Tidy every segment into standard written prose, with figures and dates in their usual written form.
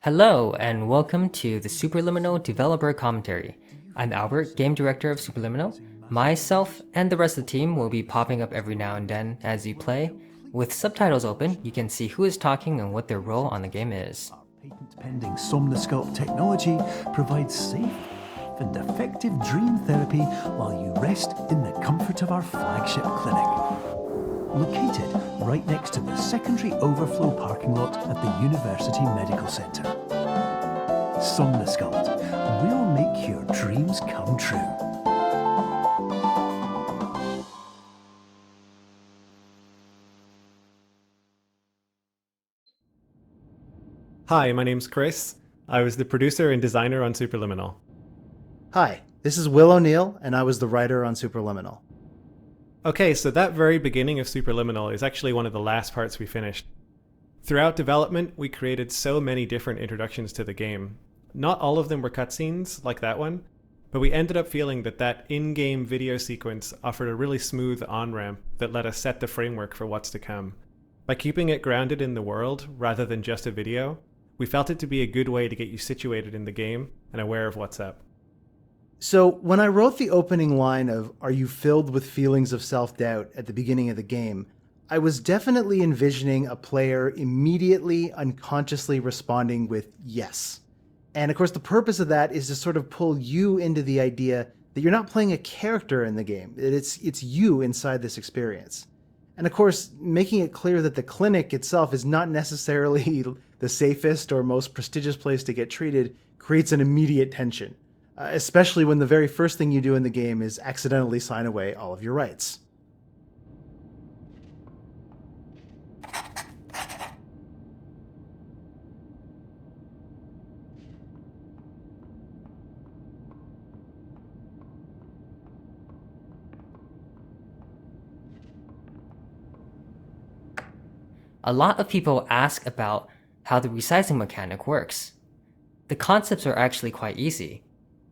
Hello, and welcome to the Superliminal Developer Commentary. I'm Albert, Game Director of Superliminal. Myself and the rest of the team will be popping up every now and then as you play. With subtitles open, you can see who is talking and what their role on the game is. Our patent-pending Somnosculpt technology provides safe and effective dream therapy while you rest in the comfort of our flagship clinic. Located right next to the secondary overflow parking lot at the University Medical Centre. Somnosculpt, we'll make your dreams come true. Hi, my name's Chris. I was the producer and designer on Superliminal. Hi, this is Will O'Neill, and I was the writer on Superliminal. Okay, so that very beginning of Superliminal is actually one of the last parts we finished. Throughout development, we created so many different introductions to the game. Not all of them were cutscenes, like that one, but we ended up feeling that in-game video sequence offered a really smooth on-ramp that let us set the framework for what's to come. By keeping it grounded in the world, rather than just a video, we felt it to be a good way to get you situated in the game and aware of what's up. So, when I wrote the opening line of, "Are you filled with feelings of self-doubt?" at the beginning of the game, I was definitely envisioning a player immediately, unconsciously responding with yes. And of course, the purpose of that is to sort of pull you into the idea that you're not playing a character in the game, that it's you inside this experience. And of course, making it clear that the clinic itself is not necessarily the safest or most prestigious place to get treated creates an immediate tension. Especially when the very first thing you do in the game is accidentally sign away all of your rights. A lot of people ask about how the resizing mechanic works. The concepts are actually quite easy.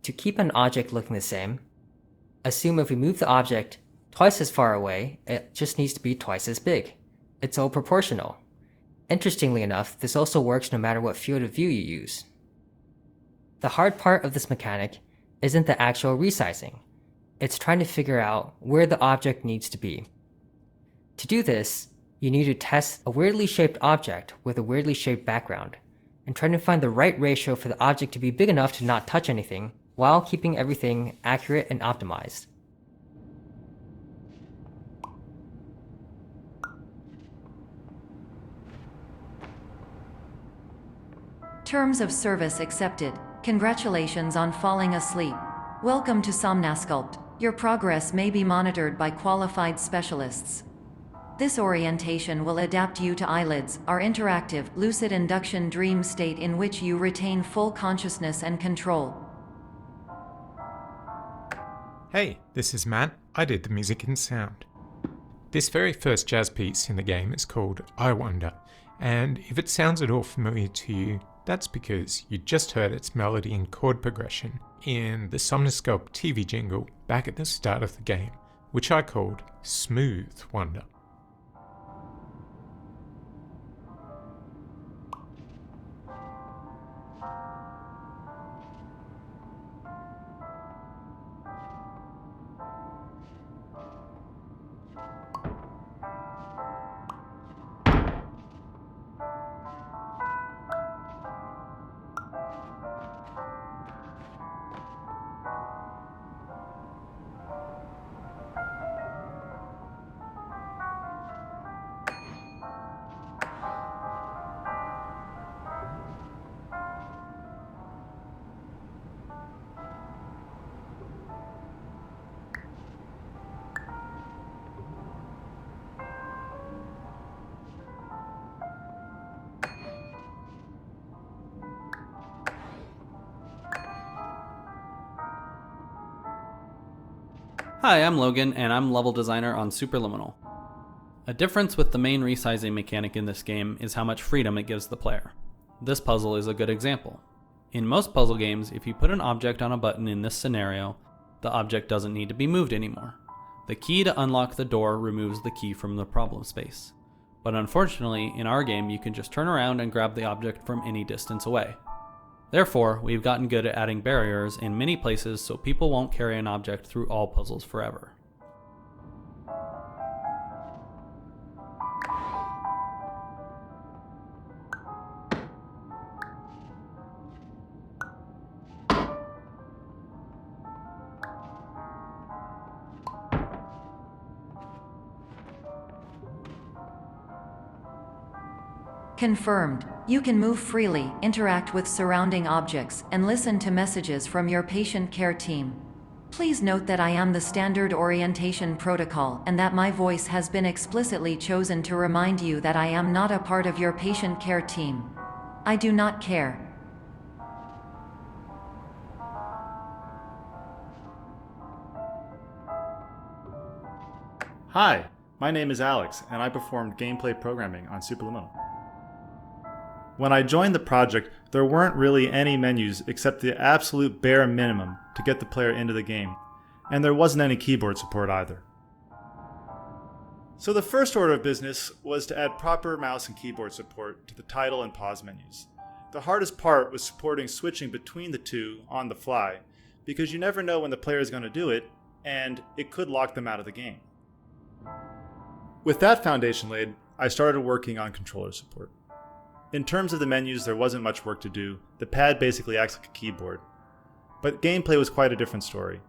To keep an object looking the same, assume if we move the object twice as far away, it just needs to be twice as big. It's all proportional. Interestingly enough, this also works no matter what field of view you use. The hard part of this mechanic isn't the actual resizing. It's trying to figure out where the object needs to be. To do this, you need to test a weirdly shaped object with a weirdly shaped background, and trying to find the right ratio for the object to be big enough to not touch anything, while keeping everything accurate and optimized. Terms of service accepted. Congratulations on falling asleep. Welcome to Somnosculpt. Your progress may be monitored by qualified specialists. This orientation will adapt you to eyelids, our interactive, lucid induction dream state in which you retain full consciousness and control. Hey, this is Matt. I did the music and sound. This very first jazz piece in the game is called I Wonder, and if it sounds at all familiar to you, that's because you just heard its melody and chord progression in the Somnosculpt TV jingle back at the start of the game, which I called Smooth Wonder. Hi, I'm Logan, and I'm level designer on Superliminal. A difference with the main resizing mechanic in this game is how much freedom it gives the player. This puzzle is a good example. In most puzzle games, if you put an object on a button in this scenario, the object doesn't need to be moved anymore. The key to unlock the door removes the key from the problem space. But unfortunately, in our game, you can just turn around and grab the object from any distance away. Therefore, we've gotten good at adding barriers in many places so people won't carry an object through all puzzles forever. Confirmed. You can move freely, interact with surrounding objects, and listen to messages from your patient care team. Please note that I am the standard orientation protocol and that my voice has been explicitly chosen to remind you that I am not a part of your patient care team. I do not care. Hi, my name is Alex, and I performed gameplay programming on Superliminal. When I joined the project, there weren't really any menus except the absolute bare minimum to get the player into the game, and there wasn't any keyboard support either. So the first order of business was to add proper mouse and keyboard support to the title and pause menus. The hardest part was supporting switching between the two on the fly, because you never know when the player is going to do it, and it could lock them out of the game. With that foundation laid, I started working on controller support. In terms of the menus, there wasn't much work to do. The pad basically acts like a keyboard. But gameplay was quite a different story.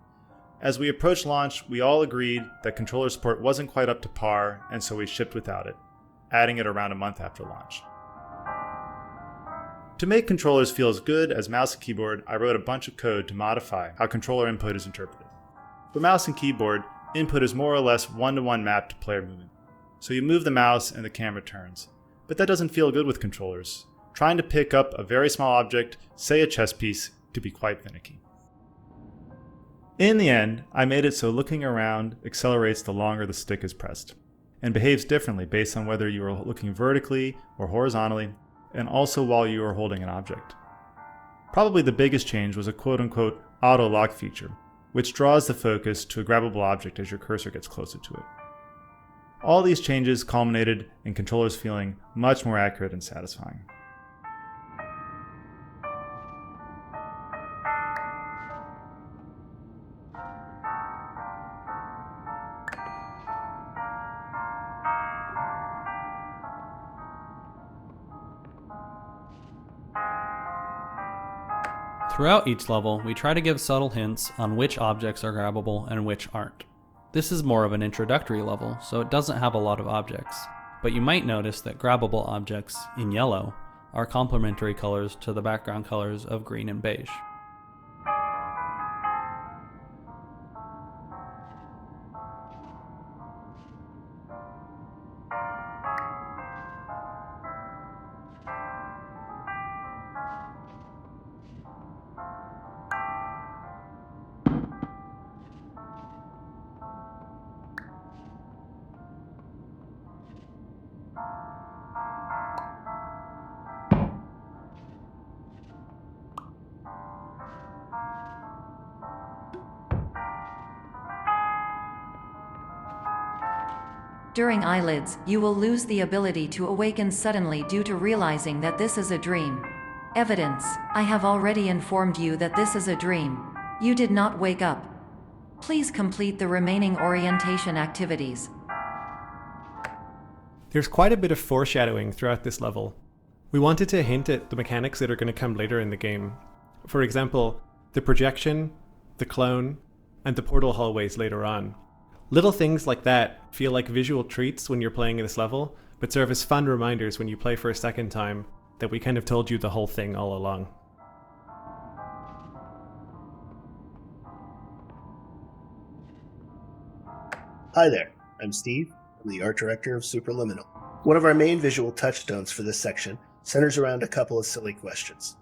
As we approached launch, we all agreed that controller support wasn't quite up to par, and so we shipped without it, adding it around a month after launch. To make controllers feel as good as mouse and keyboard, I wrote a bunch of code to modify how controller input is interpreted. For mouse and keyboard, input is more or less one-to-one mapped to player movement. So you move the mouse and the camera turns. But that doesn't feel good with controllers. Trying to pick up a very small object, say a chess piece, can be quite finicky. In the end, I made it so looking around accelerates the longer the stick is pressed, and behaves differently based on whether you are looking vertically or horizontally, and also while you are holding an object. Probably the biggest change was a quote-unquote auto-lock feature, which draws the focus to a grabbable object as your cursor gets closer to it. All these changes culminated in controllers feeling much more accurate and satisfying. Throughout each level, we try to give subtle hints on which objects are grabbable and which aren't. This is more of an introductory level, so it doesn't have a lot of objects, but you might notice that grabbable objects, in yellow, are complementary colors to the background colors of green and beige. During eyelids, you will lose the ability to awaken suddenly due to realizing that this is a dream. Evidence: I have already informed you that this is a dream. You did not wake up. Please complete the remaining orientation activities. There's quite a bit of foreshadowing throughout this level. We wanted to hint at the mechanics that are going to come later in the game. For example, the projection, the clone, and the portal hallways later on. Little things like that feel like visual treats when you're playing this level, but serve as fun reminders when you play for a second time that we kind of told you the whole thing all along. Hi there, I'm Steve. I'm the art director of Superliminal. One of our main visual touchstones for this section centers around a couple of silly questions.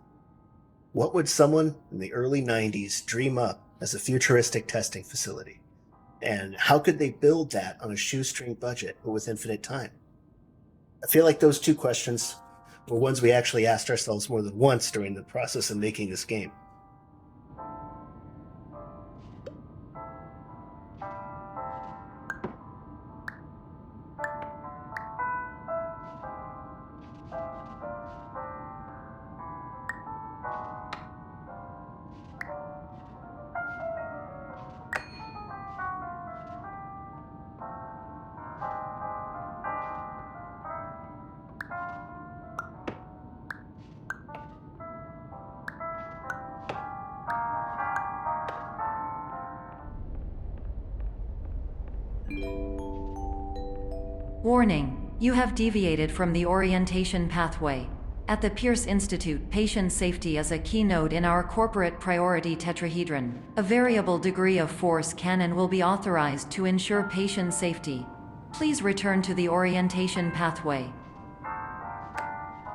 What would someone in the early 90s dream up as a futuristic testing facility? And how could they build that on a shoestring budget or with infinite time? I feel like those two questions were ones we actually asked ourselves more than once during the process of making this game. Warning, you have deviated from the orientation pathway. At the Pierce Institute, patient safety is a key node in our corporate priority tetrahedron. A variable degree of force can and will be authorized to ensure patient safety. Please return to the orientation pathway.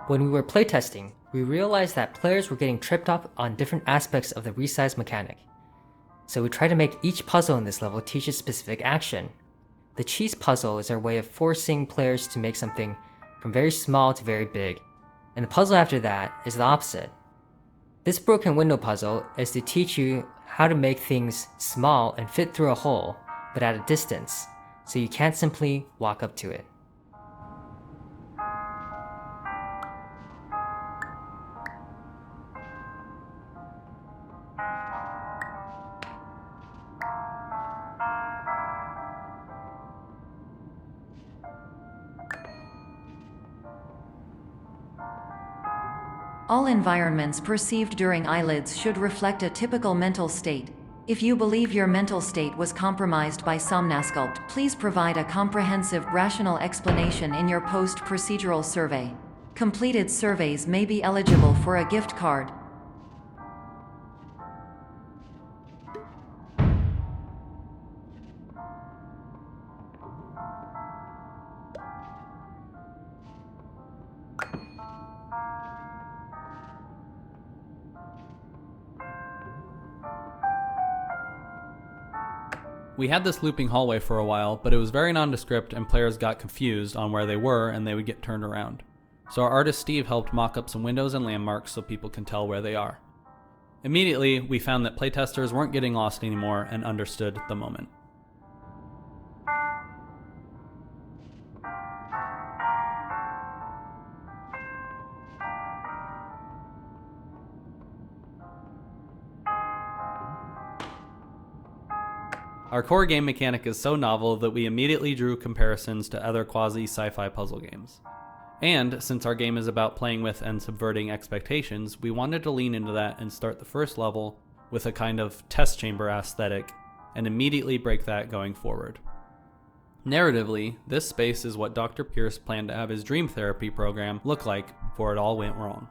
When we were playtesting, we realized that players were getting tripped up on different aspects of the resize mechanic. So we tried to make each puzzle in this level teach a specific action. The cheese puzzle is our way of forcing players to make something from very small to very big, and the puzzle after that is the opposite. This broken window puzzle is to teach you how to make things small and fit through a hole, but at a distance, so you can't simply walk up to it. All environments perceived during eyelids should reflect a typical mental state. If you believe your mental state was compromised by Somnasculpt, please provide a comprehensive, rational explanation in your post-procedural survey. Completed surveys may be eligible for a gift card. We had this looping hallway for a while, but it was very nondescript and players got confused on where they were and they would get turned around. So our artist Steve helped mock up some windows and landmarks so people can tell where they are. Immediately, we found that playtesters weren't getting lost anymore and understood the moment. Our core game mechanic is so novel that we immediately drew comparisons to other quasi-sci-fi puzzle games. And since our game is about playing with and subverting expectations, we wanted to lean into that and start the first level with a kind of test chamber aesthetic and immediately break that going forward. Narratively, this space is what Dr. Pierce planned to have his dream therapy program look like before it all went wrong.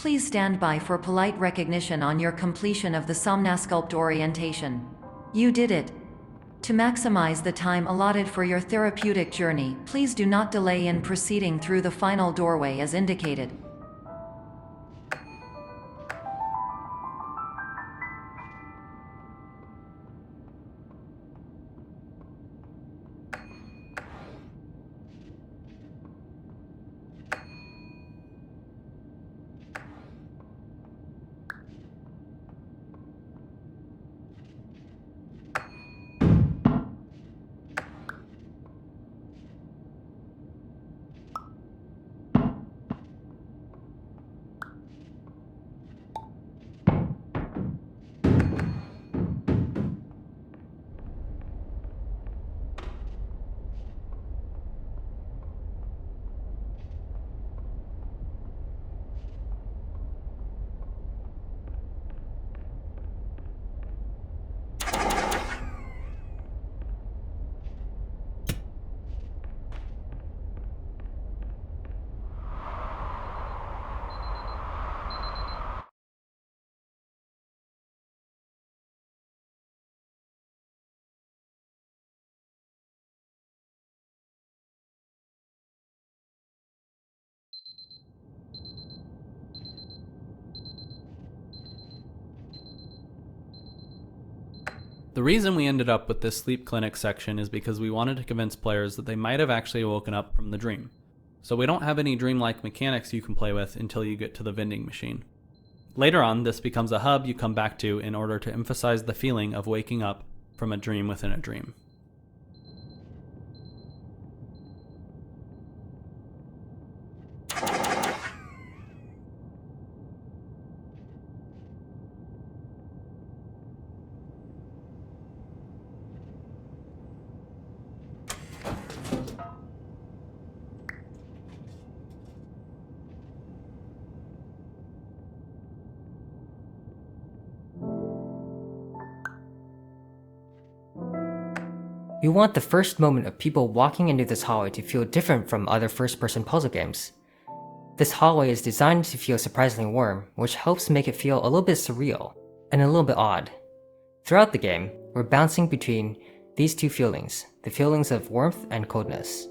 Please stand by for polite recognition on your completion of the Somnasculpt orientation. You did it. To maximize the time allotted for your therapeutic journey, please do not delay in proceeding through the final doorway as indicated. The reason we ended up with this sleep clinic section is because we wanted to convince players that they might have actually woken up from the dream. So we don't have any dreamlike mechanics you can play with until you get to the vending machine. Later on, this becomes a hub you come back to in order to emphasize the feeling of waking up from a dream within a dream. We want the first moment of people walking into this hallway to feel different from other first-person puzzle games. This hallway is designed to feel surprisingly warm, which helps make it feel a little bit surreal, and a little bit odd. Throughout the game, we're bouncing between these two feelings, the feelings of warmth and coldness.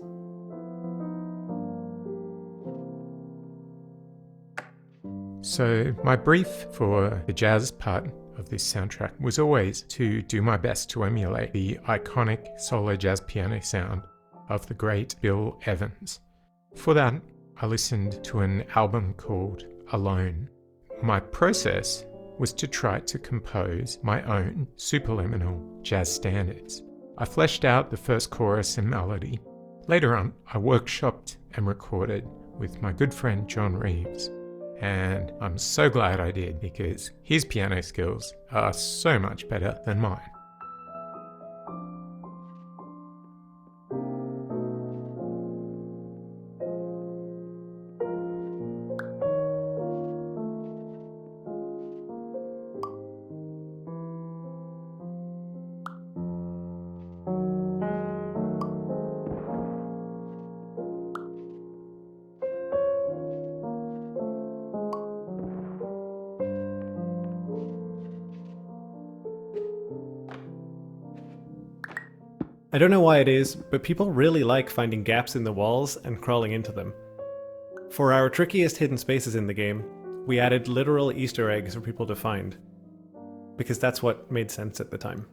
So my brief for the jazz part of this soundtrack was always to do my best to emulate the iconic solo jazz piano sound of the great Bill Evans. For that, I listened to an album called Alone. My process was to try to compose my own superliminal jazz standards. I fleshed out the first chorus and melody. Later on, I workshopped and recorded with my good friend John Reeves. And I'm so glad I did because his piano skills are so much better than mine. I don't know why it is, but people really like finding gaps in the walls and crawling into them. For our trickiest hidden spaces in the game, we added literal Easter eggs for people to find, because that's what made sense at the time.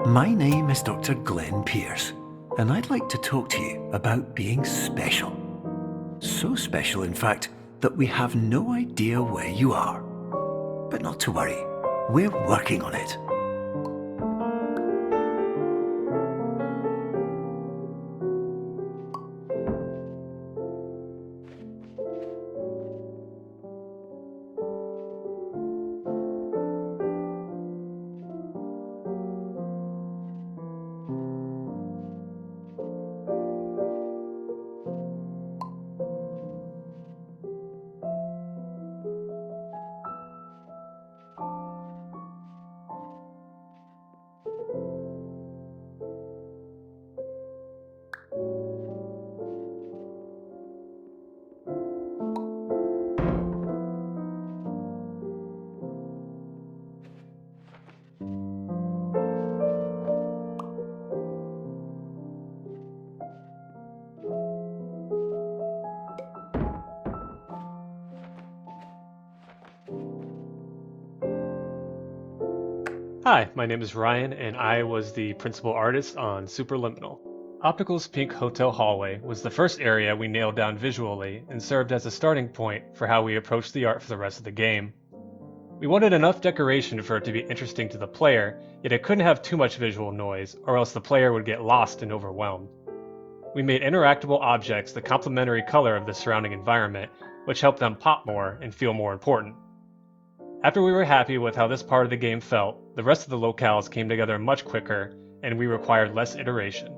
My name is Dr. Glenn Pierce, and I'd like to talk to you about being special. So special, in fact, that we have no idea where you are. But not to worry, we're working on it. Hi, my name is Ryan, and I was the principal artist on Superliminal. Optical's Pink Hotel Hallway was the first area we nailed down visually and served as a starting point for how we approached the art for the rest of the game. We wanted enough decoration for it to be interesting to the player, yet it couldn't have too much visual noise, or else the player would get lost and overwhelmed. We made interactable objects the complementary color of the surrounding environment, which helped them pop more and feel more important. After we were happy with how this part of the game felt, the rest of the locales came together much quicker, and we required less iteration.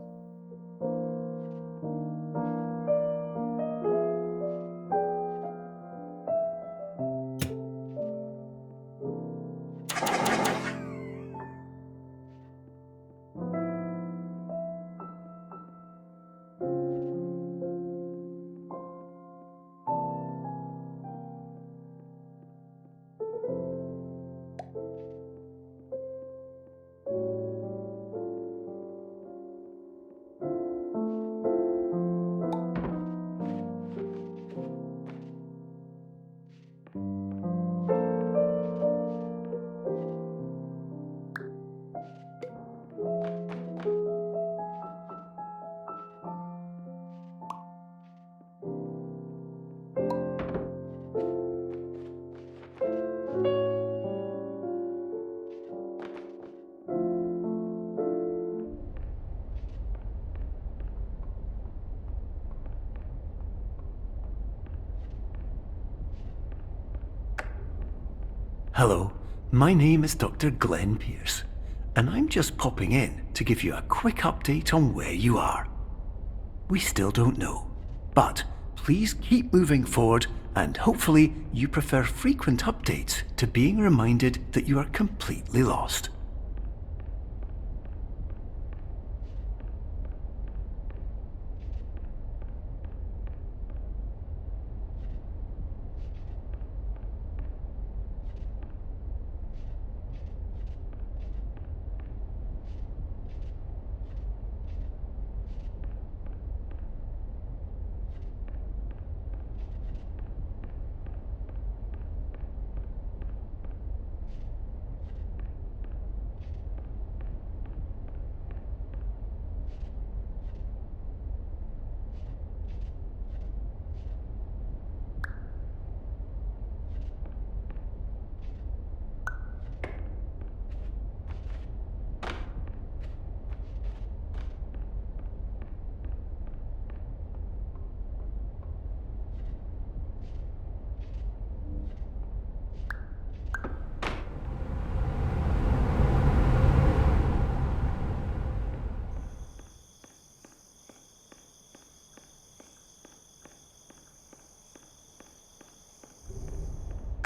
Hello, my name is Dr. Glenn Pierce, and I'm just popping in to give you a quick update on where you are. We still don't know, but please keep moving forward, and hopefully you prefer frequent updates to being reminded that you are completely lost.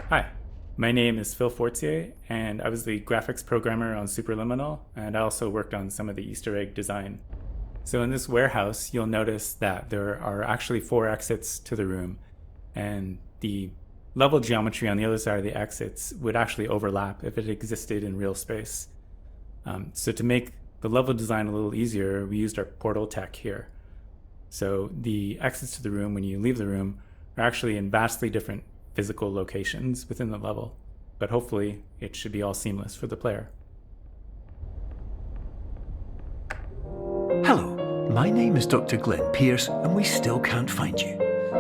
Hi, my name is Phil Fortier, and I was the graphics programmer on Superliminal, and I also worked on some of the Easter egg design. So in this warehouse, you'll notice that there are actually 4 exits to the room, and the level geometry on the other side of the exits would actually overlap if it existed in real space. So to make the level design a little easier, we used our portal tech here. So the exits to the room when you leave the room are actually in vastly different physical locations within the level, but hopefully it should be all seamless for the player. my name is Dr. Glenn Pierce, and we still can't find you.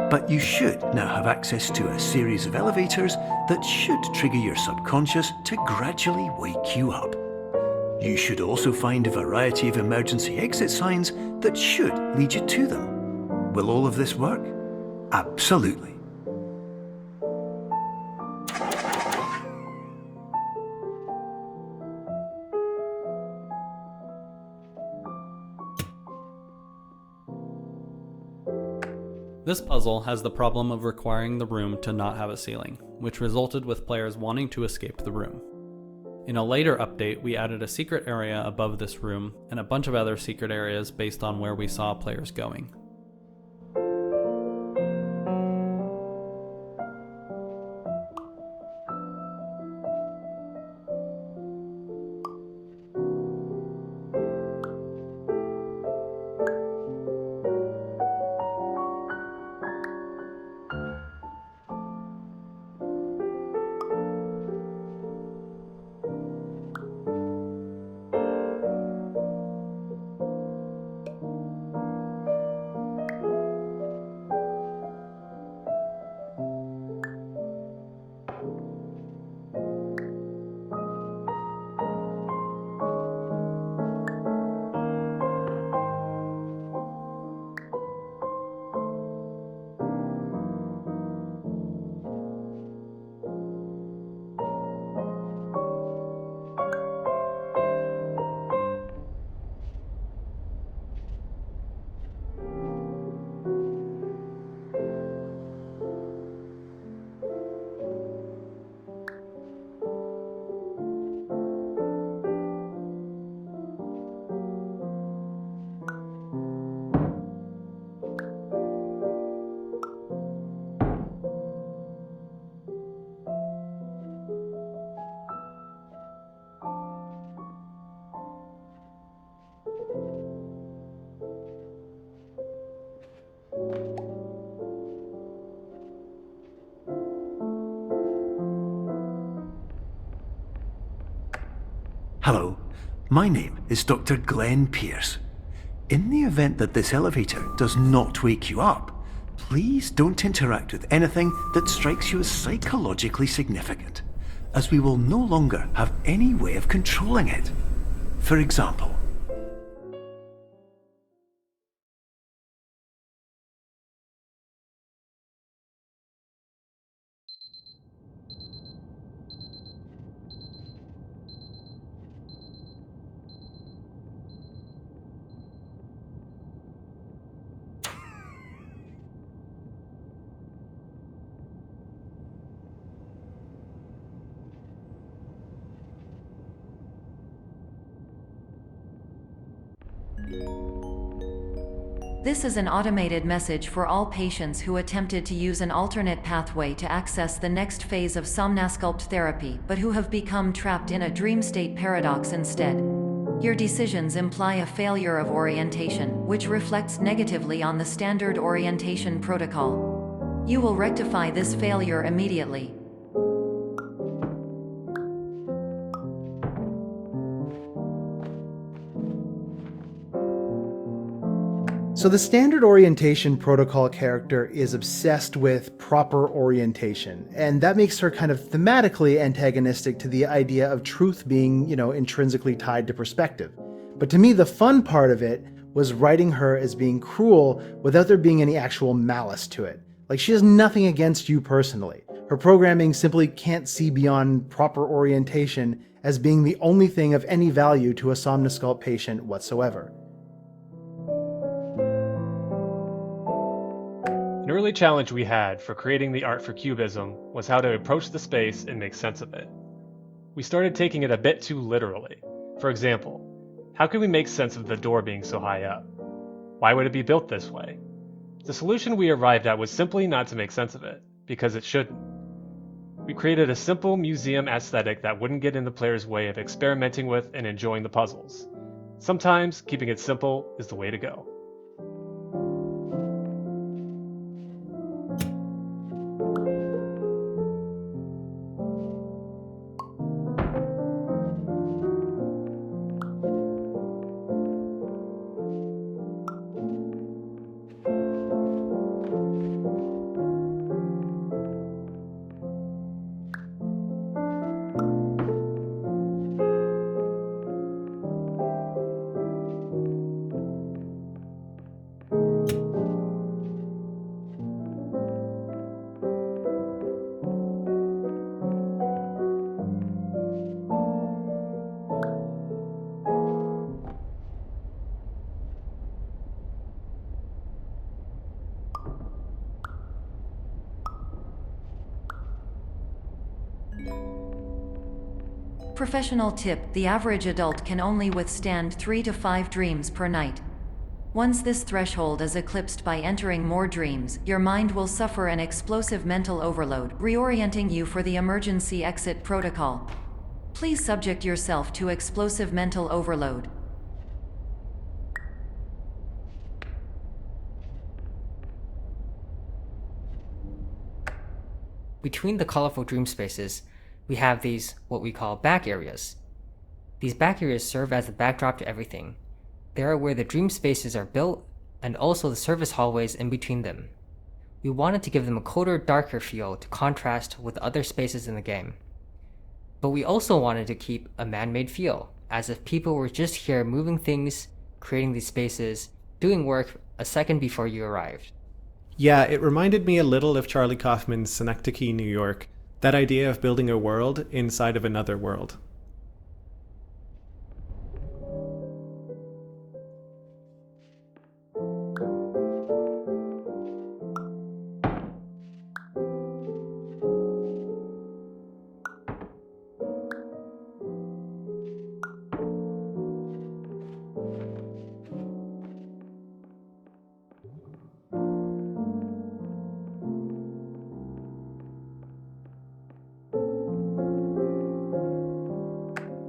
But you should now have access to a series of elevators that should trigger your subconscious to gradually wake you up. You should also find a variety of emergency exit signs that should lead you to them. Will all of this work? Absolutely. This puzzle has the problem of requiring the room to not have a ceiling, which resulted with players wanting to escape the room. In a later update, we added a secret area above this room and a bunch of other secret areas based on where we saw players going. Hello, my name is Dr. Glenn Pierce. In the event that this elevator does not wake you up, please don't interact with anything that strikes you as psychologically significant, as we will no longer have any way of controlling it. For example, This is an automated message for all patients who attempted to use an alternate pathway to access the next phase of Somnasculpt therapy but who have become trapped in a dream state paradox instead. Your decisions imply a failure of orientation, which reflects negatively on the standard orientation protocol. You will rectify this failure immediately. So the standard orientation protocol character is obsessed with proper orientation, and that makes her kind of thematically antagonistic to the idea of truth being, intrinsically tied to perspective. But to me, the fun part of it was writing her as being cruel without there being any actual malice to it. Like, she has nothing against you personally. Her programming simply can't see beyond proper orientation as being the only thing of any value to a Somnasculpt patient whatsoever. An early challenge we had for creating the art for Cubism was how to approach the space and make sense of it. We started taking it a bit too literally. For example, how could we make sense of the door being so high up? Why would it be built this way? The solution we arrived at was simply not to make sense of it, because it shouldn't. We created a simple museum aesthetic that wouldn't get in the player's way of experimenting with and enjoying the puzzles. Sometimes keeping it simple is the way to go. Professional tip: the average adult can only withstand 3 to 5 dreams per night. Once this threshold is eclipsed by entering more dreams, your mind will suffer an explosive mental overload, reorienting you for the emergency exit protocol. Please subject yourself to explosive mental overload. Between the colorful dream spaces, we have these, what we call back areas. These back areas serve as the backdrop to everything. They are where the dream spaces are built, and also the service hallways in between them. We wanted to give them a colder, darker feel to contrast with other spaces in the game. But we also wanted to keep a man-made feel, as if people were just here moving things, creating these spaces, doing work a second before you arrived. Yeah, it reminded me a little of Charlie Kaufman's Synecdoche, New York, that idea of building a world inside of another world.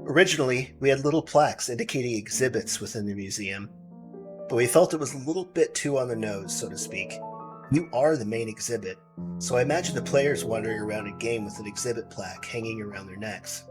Originally, we had little plaques indicating exhibits within the museum, but we felt it was a little bit too on the nose, so to speak. You are the main exhibit, so I imagine the players wandering around a game with an exhibit plaque hanging around their necks.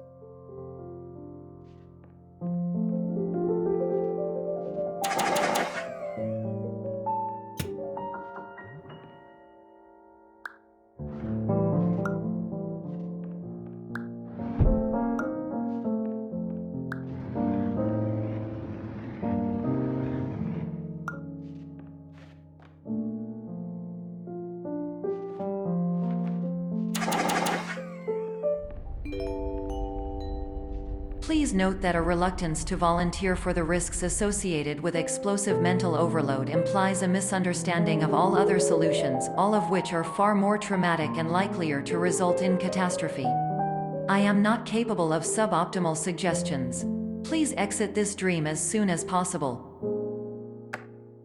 Please note that a reluctance to volunteer for the risks associated with explosive mental overload implies a misunderstanding of all other solutions, all of which are far more traumatic and likelier to result in catastrophe. I am not capable of suboptimal suggestions. Please exit this dream as soon as possible.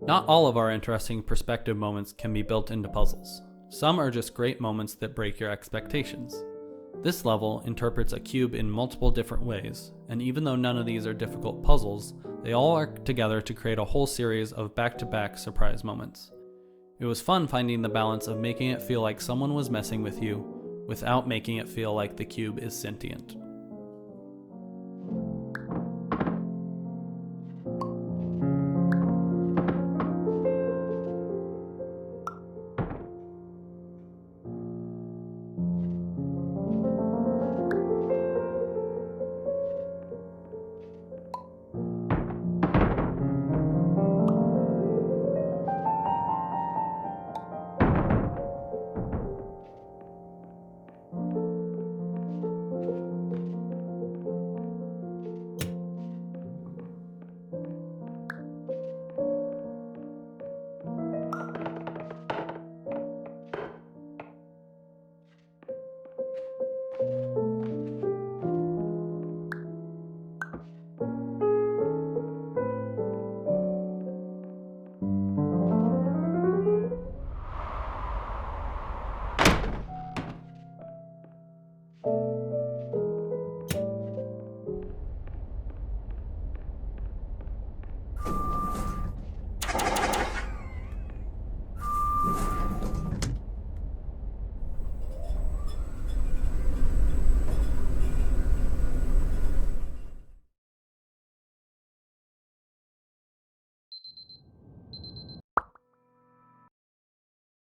Not all of our interesting perspective moments can be built into puzzles. Some are just great moments that break your expectations. This level interprets a cube in multiple different ways, and even though none of these are difficult puzzles, they all work together to create a whole series of back-to-back surprise moments. It was fun finding the balance of making it feel like someone was messing with you, without making it feel like the cube is sentient.